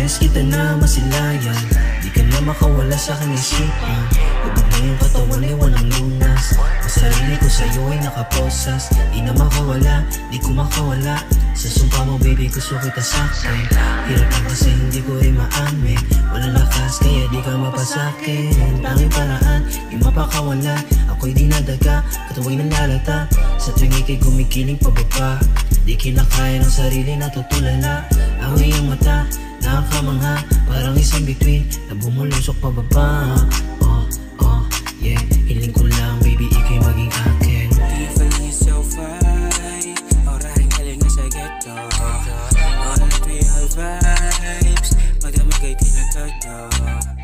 beses kita na masilayan, di ka na makawala sa aking isipan. Ubod na yung katawan ay walang lunas, ang sarili ko sa'yo ay nakaposas. Di na makawala, di ko makawala, sa sumpa mo baby gusto kita sa'kin. Hirap lang kasi hindi ko ay maamin, walang lakas kaya di ka mapasakin. Tanging paraan, di mapakawala, ako'y dinadaga, katuwing nalalata. Sa tuwing ika'y gumikiling pababa, di kinakaya ng sarili na tutulala. Ang iyong mata, nakakamangha, parang isang bituin na bumulusok pababa. Oh, oh, yeah, hiling ko lang baby ika'y maging akin. You feeling so fine, orahin galing na sa ghetto. All that we all vibes, magdamagay tinatodo.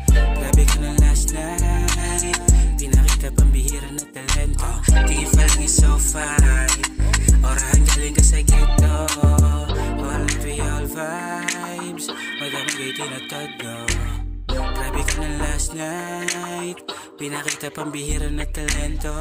Grabe ka na last night, pinakita pambihira na talento. You feeling so fine, orahin galing ka sa ghetto. All that we all vibes, magdamagay tinatodo. Grabe ka na last night, pinakita pambihira na talento.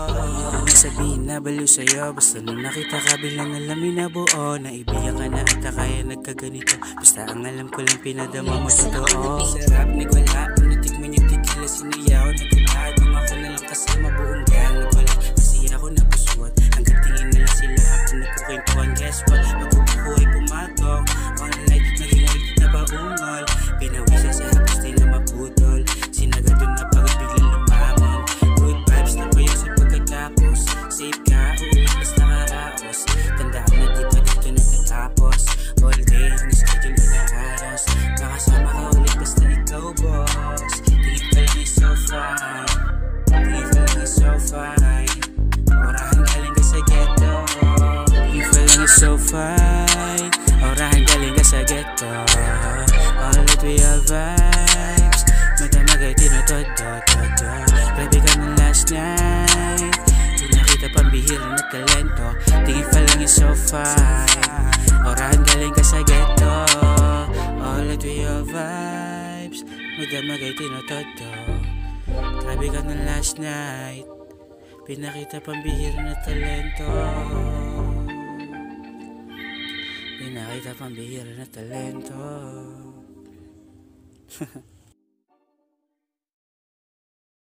Nasabihin na baliw sa'yo, basta nung nakita ka bilang alamin na buo. Naibigan ka na at kaya nagkaganito, basta ang alam ko lang pinadama mo totoo. Sarap nagwala, natikman yung tikila siniyaw. Nagkataad kung ako na lang kasama buong gang. Nagwala kasi ako napuswat, hanggang tingin na lang sila ako nagkukwentuhan. Guess what, magkukuha ay pumatong all night, naging ulit na baungal. Pinawisa sa hapos din na maputol, sinaga dun na pagod biglang lumamon. Good vibes na pa yun sa pagkatapos, safe ka, uuwi basta karaos. Tandaan na di pa dito natatapos, all day ang schedule inaayos. Makasama ka ulit basta ikaw boss. Tingin ka lang is so fine, tingin ka lang is so fine, orahan galing ka sa ghetto. Tingin ka lang is so fine, orahan galing ka sa ghetto. All that we all vibes, madamagay tinatodo. Grabe ka na last night, di nakita pambihira na talento. Tingin pa lang is so fine, orahan galing ka sa ghetto. All that we all vibes, madamagay tinatodo. Grabe ka na last night, pinakita pambihira na talento. Pinakita pambihira na talento.